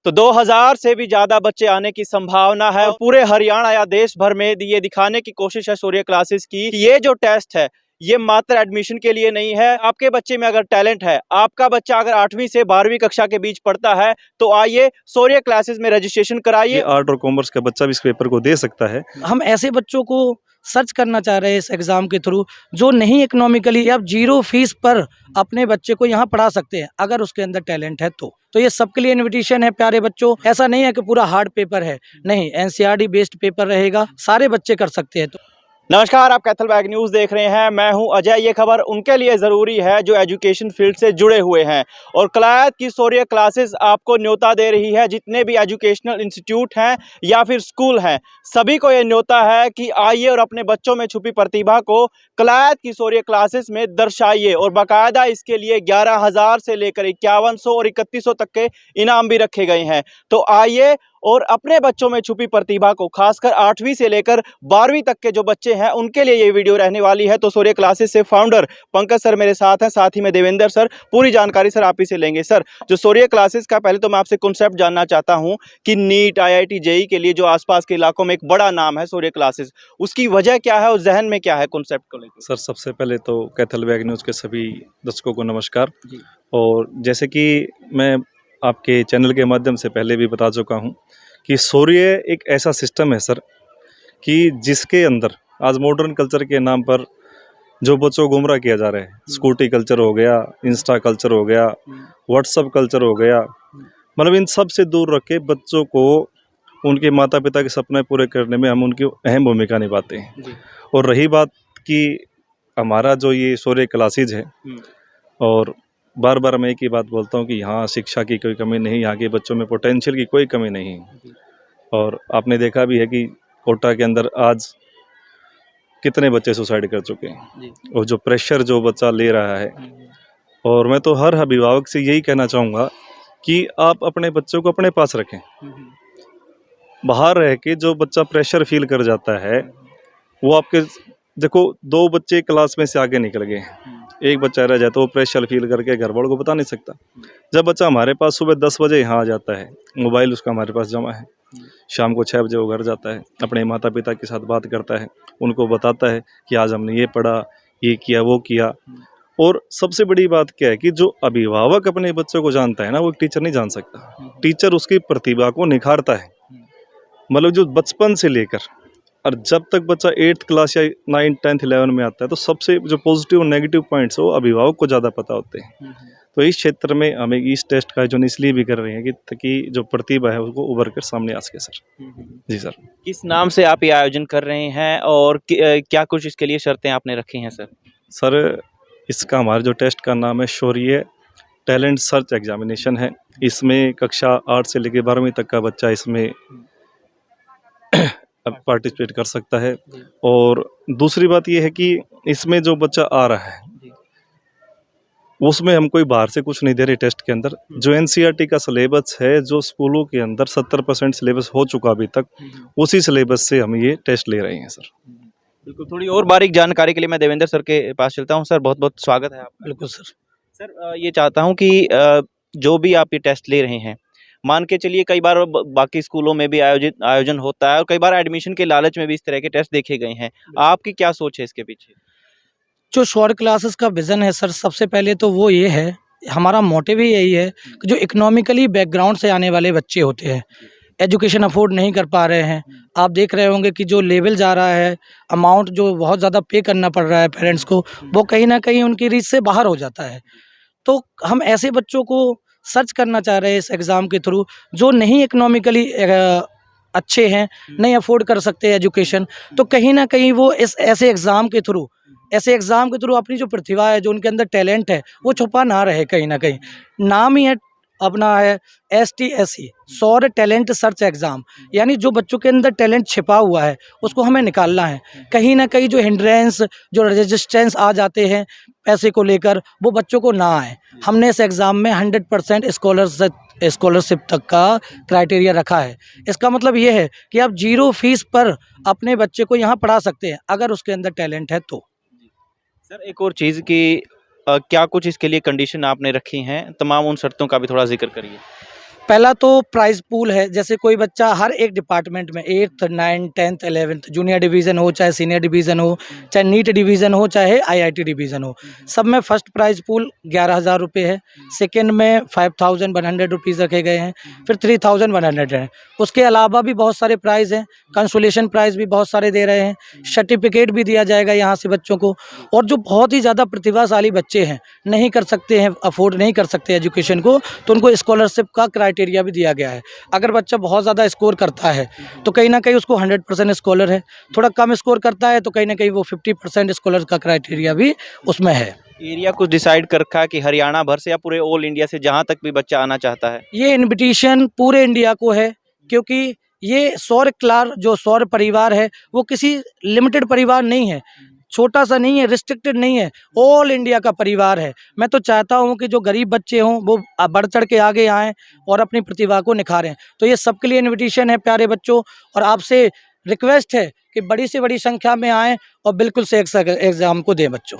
तो 2000 से भी ज्यादा बच्चे आने की संभावना है। पूरे हरियाणा या देश भर में ये दिखाने की कोशिश है सूर्य क्लासेस की कि ये जो टेस्ट है ये मात्र एडमिशन के लिए नहीं है। आपके बच्चे में अगर टैलेंट है, आपका बच्चा अगर 8वीं से 12वीं कक्षा के बीच पढ़ता है तो आइए सूर्य क्लासेस में रजिस्ट्रेशन कराइए। आर्ट और कॉमर्स का बच्चा भी इस पेपर को दे सकता है। हम ऐसे बच्चों को सर्च करना चाह रहे हैं इस एग्ज़ाम के थ्रू जो नहीं इकोनॉमिकली या 0 फीस पर अपने बच्चे को यहाँ पढ़ा सकते हैं अगर उसके अंदर टैलेंट है तो ये सबके लिए इनविटेशन है प्यारे बच्चों। ऐसा नहीं है कि पूरा हार्ड पेपर है, नहीं, एनसीईआरटी बेस्ड पेपर रहेगा, सारे बच्चे कर सकते हैं। तो नमस्कार, आप कैथल बैग न्यूज देख रहे हैं, मैं हूं अजय। ये खबर उनके लिए ज़रूरी है जो एजुकेशन फील्ड से जुड़े हुए हैं और कलायत की सूर्य क्लासेस आपको न्योता दे रही है। जितने भी एजुकेशनल इंस्टीट्यूट हैं या फिर स्कूल हैं, सभी को ये न्योता है कि आइए और अपने बच्चों में छुपी प्रतिभा को कलायत की सूर्य क्लासेस में दर्शाइए और बाकायदा इसके लिए 11,000 से लेकर 5100 और 3100 तक के इनाम भी रखे गए हैं। तो आइए और अपने बच्चों में छुपी प्रतिभा को, खासकर 8वीं से लेकर 12वीं तक के जो बच्चे हैं उनके लिए ये वीडियो रहने वाली है। तो सूर्य क्लासेस से फाउंडर पंकज सर मेरे साथ हैं, साथ ही में देवेंद्र सर। पूरी जानकारी सर आप ही से लेंगे। सर, जो सूर्य क्लासेस का पहले तो मैं आपसे कॉन्सेप्ट जानना चाहता हूं कि नीट, IIT, JEE के लिए जो आसपास के इलाकों में एक बड़ा नाम है सूर्य क्लासेस, उसकी वजह क्या है और जहन में क्या है कॉन्सेप्ट को लेकर? सर, सबसे पहले तो कैथल बैग न्यूज़ के सभी दर्शकों को नमस्कार। और जैसे कि मैं आपके चैनल के माध्यम से पहले भी बता चुका हूँ कि सूर्य एक ऐसा सिस्टम है सर कि जिसके अंदर आज मॉडर्न कल्चर के नाम पर जो बच्चों को गुमराह किया जा रहा है, स्कूटी कल्चर हो गया, इंस्टा कल्चर हो गया, व्हाट्सअप कल्चर हो गया, मतलब इन सब से दूर रख के बच्चों को उनके माता पिता के सपने पूरे करने में हम उनकी अहम भूमिका निभाते हैं। और रही बात कि हमारा जो ये सूर्य क्लासेज है, और बार बार मैं एक ही बात बोलता हूँ कि यहाँ शिक्षा की कोई कमी नहीं, यहाँ के बच्चों में पोटेंशियल की कोई कमी नहीं है। और आपने देखा भी है कि कोटा के अंदर आज कितने बच्चे सुसाइड कर चुके हैं और जो प्रेशर जो बच्चा ले रहा है। और मैं तो हर अभिभावक से यही कहना चाहूँगा कि आप अपने बच्चों को अपने पास रखें। बाहर रह के जो बच्चा प्रेशर फील कर जाता है वो आपके, देखो 2 बच्चे क्लास में से आगे निकल गए, एक बच्चा रह जाए तो वो प्रेशर फील करके घर वालों को बता नहीं सकता। जब बच्चा हमारे पास सुबह 10 बजे यहाँ आ जाता है, मोबाइल उसका हमारे पास जमा है, शाम को 6 बजे वो घर जाता है, अपने माता पिता के साथ बात करता है, उनको बताता है कि आज हमने ये पढ़ा, ये किया, वो किया। और सबसे बड़ी बात क्या है कि जो अभिभावक अपने बच्चों को जानता है ना, वो एक टीचर नहीं जान सकता। टीचर उसकी प्रतिभा को निखारता है, मतलब जो बचपन से लेकर और जब तक बच्चा 8th क्लास या 9th, 10th, 11 में आता है तो सबसे जो पॉजिटिव और नेगेटिव पॉइंट्स है वो अभिभावक को ज़्यादा पता होते हैं। तो इस क्षेत्र में हमें इस टेस्ट का आयोजन इसलिए भी कर रहे हैं कि ताकि जो प्रतिभा है उसको उभर कर सामने आ सके सर। जी सर। किस नाम से आप ये आयोजन कर रहे हैं और क्या कुछ इसके लिए शर्तें आपने रखी हैं सर? सर, इसका हमारे जो टेस्ट का नाम है शौर्य टैलेंट सर्च एग्जामिनेशन है। इसमें कक्षा 8 से लेकर 12वीं तक का बच्चा इसमें पार्टिसिपेट कर सकता है। और दूसरी बात यह है कि इसमें जो बच्चा आ रहा है उसमें हम कोई बाहर से कुछ नहीं दे रहे। टेस्ट के अंदर जो एनसीईआरटी का सिलेबस है, जो स्कूलों के अंदर 70% सिलेबस हो चुका अभी तक, उसी सिलेबस से हम ये टेस्ट ले रहे हैं सर। बिल्कुल, थोड़ी और बारीक जानकारी के लिए मैं देवेंद्र सर के पास चलता हूं। सर, बहुत बहुत स्वागत है आपका। बिल्कुल सर। सर, ये चाहता हूं कि जो भी आप ये टेस्ट ले रहे हैं, मान के चलिए कई बार बाकी स्कूलों में भी आयोजन होता है और कई बार एडमिशन के लालच में भी इस तरह के टेस्ट देखे गए हैं। आपकी क्या सोच है इसके पीछे? जो शॉर्ट क्लासेस का विज़न है सर, सबसे पहले तो वो ये है, हमारा मोटिव ही यही है कि जो इकोनॉमिकली बैकग्राउंड से आने वाले बच्चे होते हैं, एजुकेशन अफोर्ड नहीं कर पा रहे हैं, आप देख रहे होंगे कि जो लेवल जा रहा है, अमाउंट जो बहुत ज़्यादा पे करना पड़ रहा है पेरेंट्स को, वो कहीं ना कहीं उनकी रीच से बाहर हो जाता है। तो हम ऐसे बच्चों को सर्च करना चाह रहे हैं इस एग्ज़ाम के थ्रू जो नहीं इकोनॉमिकली अच्छे हैं, नहीं अफोर्ड कर सकते एजुकेशन, तो कहीं ना कहीं वो इस ऐसे एग्ज़ाम के थ्रू अपनी जो प्रतिभा है, जो उनके अंदर टैलेंट है, वो छुपा ना रहे। कहीं ना कहीं नाम ही है अपना है STSE, सौर्य टैलेंट सर्च एग्ज़ाम, यानी जो बच्चों के अंदर टैलेंट छिपा हुआ है उसको हमें निकालना है। कहीं ना कहीं जो हिंड्रेंस, जो रेजिस्टेंस आ जाते हैं पैसे को लेकर, वो बच्चों को ना आए। हमने इस एग्ज़ाम में 100% स्कॉलरशिप तक का क्राइटेरिया रखा है। इसका मतलब ये है कि आप 0 फीस पर अपने बच्चे को यहाँ पढ़ा सकते हैं अगर उसके अंदर टैलेंट है तो। सर, एक और चीज़ कि क्या कुछ इसके लिए कंडीशन आपने रखी हैं, तमाम उन शर्तों का भी थोड़ा जिक्र करिए। पहला तो प्राइस पूल है, जैसे कोई बच्चा हर एक डिपार्टमेंट में 8th 9th 10th 11th junior division हो, चाहे सीनियर डिवीज़न हो, चाहे नीट डिवीज़न हो, चाहे आईआईटी डिवीज़न हो, सब में फर्स्ट प्राइस पूल 11,000 रुपये है। सेकंड में 5,100 रुपीज़ रखे गए हैं, फिर 3,100 है। उसके अलावा भी बहुत सारे प्राइज़ हैं, कंसोलेशन प्राइज़ भी बहुत सारे दे रहे हैं, सर्टिफिकेट भी दिया जाएगा यहाँ से बच्चों को। और जो बहुत ही ज़्यादा प्रतिभाशाली बच्चे हैं, नहीं कर सकते हैं, अफोर्ड नहीं कर सकते एजुकेशन को, तो उनको स्कॉलरशिप का क्राइटेरिया भी दिया गया है। अगर बच्चा बहुत ज़्यादा स्कोर करता है तो कहीं ना कहीं उसको 100% स्कॉलर है, थोड़ा कम स्कोर करता है तो कहीं ना कहीं वो 50% स्कॉलर का क्राइटेरिया भी उसमें है। एरिया कुछ डिसाइड कर रखा है कि हरियाणा भर से या पूरे ऑल इंडिया से जहाँ तक भी बच्चा आना चाहता है? ये इनविटेशन पूरे इंडिया को है, क्योंकि ये सौर परिवार है, वो किसी लिमिटेड परिवार नहीं है, छोटा सा नहीं है, रिस्ट्रिक्टेड नहीं है, ऑल इंडिया का परिवार है। मैं तो चाहता हूं कि जो गरीब बच्चे हों वो बढ़ चढ़ के आगे आएँ और अपनी प्रतिभा को निखारें। तो ये सबके लिए इनविटेशन है प्यारे बच्चों, और आपसे रिक्वेस्ट है कि बड़ी से बड़ी संख्या में आएँ और बिल्कुल से एग्ज़ाम को दें बच्चों।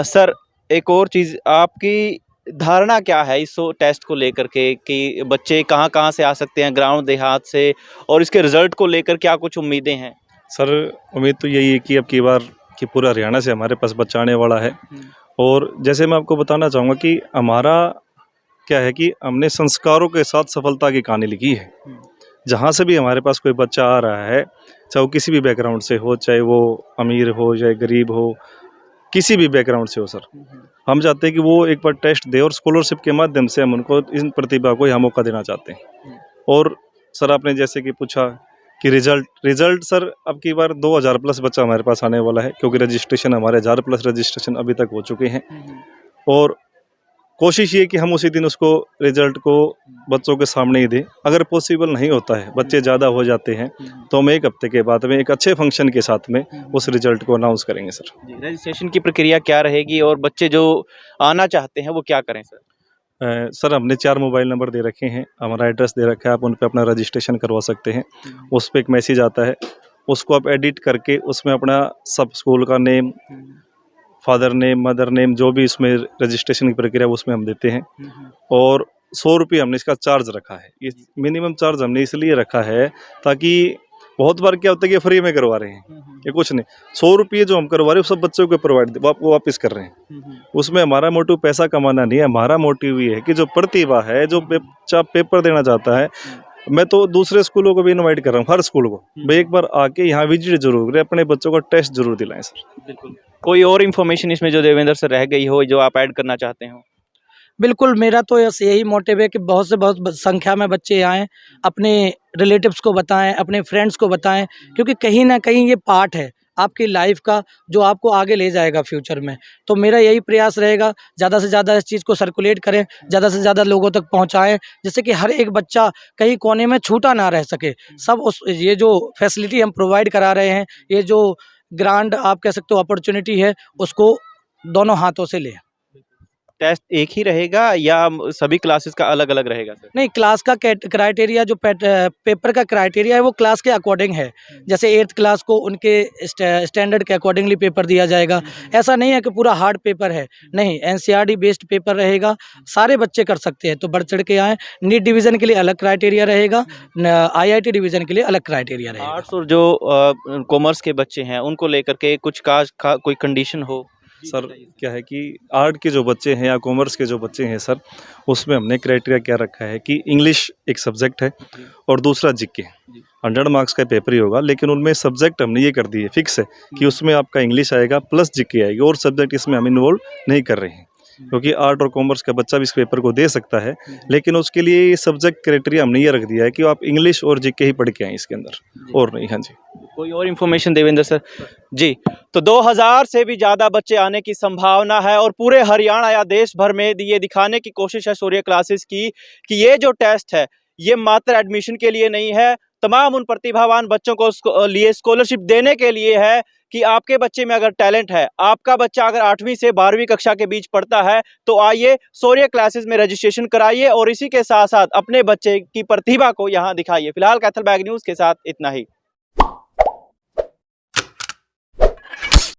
सर, एक और चीज़, आपकी धारणा क्या है इस टेस्ट को लेकर के कि बच्चे कहाँ-कहाँ से आ सकते हैं, ग्रामीण देहात से, और इसके रिजल्ट को लेकर क्या कुछ उम्मीदें हैं? सर उम्मीद तो यही है कि अब की बार कि पूरा हरियाणा से हमारे पास बच्चा आने वाला है। और जैसे मैं आपको बताना चाहूँगा कि हमारा क्या है कि हमने संस्कारों के साथ सफलता की कहानी लिखी है। जहाँ से भी हमारे पास कोई बच्चा आ रहा है, चाहे वो किसी भी बैकग्राउंड से हो, चाहे वो अमीर हो चाहे गरीब हो, किसी भी बैकग्राउंड से हो सर, हम चाहते हैं कि वो एक बार टेस्ट दे और स्कॉलरशिप के माध्यम से हम उनको इन प्रतिभा को यहाँ मौका देना चाहते हैं। और सर आपने जैसे कि पूछा कि रिजल्ट सर अब की बार 2000 प्लस बच्चा हमारे पास आने वाला है, क्योंकि रजिस्ट्रेशन हमारे 1000 प्लस रजिस्ट्रेशन अभी तक हो चुके हैं। और कोशिश ये कि हम उसी दिन उसको रिजल्ट को बच्चों के सामने ही दें। अगर पॉसिबल नहीं होता है, बच्चे ज़्यादा हो जाते हैं, तो हम 1 हफ्ते के बाद में एक अच्छे फंक्शन के साथ में उस रिजल्ट को अनाउंस करेंगे सर। रजिस्ट्रेशन की प्रक्रिया क्या रहेगी और बच्चे जो आना चाहते हैं वो क्या करें सर? सर हमने 4 मोबाइल नंबर दे रखे हैं, हमारा एड्रेस दे रखा है, आप उन पे अपना रजिस्ट्रेशन करवा सकते हैं। उस पर एक मैसेज आता है, उसको आप एडिट करके उसमें अपना सब स्कूल का name, father name, mother name, जो भी इसमें रजिस्ट्रेशन की प्रक्रिया उसमें हम देते हैं। और 100 रुपये हमने इसका चार्ज रखा है। ये मिनिमम चार्ज हमने इसलिए रखा है ताकि बहुत बार क्या होता है कि फ्री में करवा रहे हैं, ये कुछ नहीं, 100 रुपये जो हम करवा रहे हैं वो सब बच्चों को प्रोवाइड वो वापस कर रहे हैं। उसमें हमारा मोटिव पैसा कमाना नहीं है, हमारा मोटिव ये है कि जो प्रतिभा है, जो बच्चा पेपर देना चाहता है, मैं तो दूसरे स्कूलों को भी इनवाइट कर रहा हूँ, हर स्कूल को भाई एक बार आके यहाँ विजिट जरूर करें, अपने बच्चों को टेस्ट जरूर दिलाएं सर। बिल्कुल। कोई और इन्फॉर्मेशन इसमें जो देवेंद्र सर रह गई हो जो आप ऐड करना चाहते हो? बिल्कुल, मेरा तो यही मोटिव है कि बहुत से बहुत संख्या में बच्चे आएँ, अपने रिलेटिव्स को बताएँ, अपने फ्रेंड्स को बताएँ, क्योंकि कहीं न कहीं ये पार्ट है आपकी लाइफ का जो आपको आगे ले जाएगा फ्यूचर में। तो मेरा यही प्रयास रहेगा, ज़्यादा से ज़्यादा इस चीज़ को सर्कुलेट करें, ज़्यादा से ज़्यादा लोगों तक पहुँचाएँ, जिससे कि हर एक बच्चा कहीं कोने में छूटा ना रह सके। सब ये जो फैसिलिटी हम प्रोवाइड करा रहे हैं, ये जो ग्रांड आप कह सकते हो अपॉर्चुनिटी है, उसको दोनों हाथों से लें। टेस्ट एक ही रहेगा या सभी क्लासेस का अलग-अलग रहेगा सर? नहीं, क्लास का क्राइटेरिया जो पेपर का क्राइटेरिया है वो क्लास के अकॉर्डिंग है। जैसे 8th क्लास को उनके स्टैंडर्ड के अकॉर्डिंगली पेपर दिया जाएगा। ऐसा नहीं है कि पूरा हार्ड पेपर है, नहीं, एनसीईआरटी बेस्ड पेपर रहेगा, सारे बच्चे कर सकते हैं, तो बढ़ चढ़ के आएँ। नीट डिवीज़न के लिए अलग क्राइटेरिया रहेगा, आईआईटी डिवीज़न के लिए अलग क्राइटेरिया रहेगा। आर्ट्स और जो कॉमर्स के बच्चे हैं उनको लेकर के कुछ कोई कंडीशन हो? सर क्या है कि आर्ट के जो बच्चे हैं या कॉमर्स के जो बच्चे हैं सर, उसमें हमने क्राइटेरिया क्या रखा है कि इंग्लिश एक सब्जेक्ट है और दूसरा जीके। 100 मार्क्स का पेपर ही होगा, लेकिन उनमें सब्जेक्ट हमने ये कर दिए फिक्स है कि उसमें आपका इंग्लिश आएगा प्लस जीके आएगी, और सब्जेक्ट इसमें हम इन्वॉल्व नहीं कर रहे हैं, क्योंकि आर्ट और कॉमर्स का बच्चा भी इस पेपर को दे सकता है, लेकिन उसके लिए ये सब्जेक्ट क्राइटेरिया हमने ये रख दिया है कि आप इंग्लिश और जीके ही पढ़ के आएँ इसके अंदर, और नहीं। हाँ जी, कोई और इन्फॉर्मेशन देवेंद्र सर? जी, तो 2000 से भी ज़्यादा बच्चे आने की संभावना है और पूरे हरियाणा या देश भर में ये दिखाने की कोशिश है सूर्य क्लासेस की कि ये जो टेस्ट है ये मात्र एडमिशन के लिए नहीं है, तमाम उन प्रतिभावान बच्चों को लिए स्कॉलरशिप देने के लिए है कि आपके बच्चे में अगर टैलेंट है, आपका बच्चा अगर 8वीं से 12वीं कक्षा के बीच पढ़ता है, तो आइए सूर्य क्लासेस में रजिस्ट्रेशन कराइए और इसी के साथ साथ अपने बच्चे की प्रतिभा को यहाँ दिखाइए। फिलहाल कैथल बैग न्यूज़ के साथ इतना ही।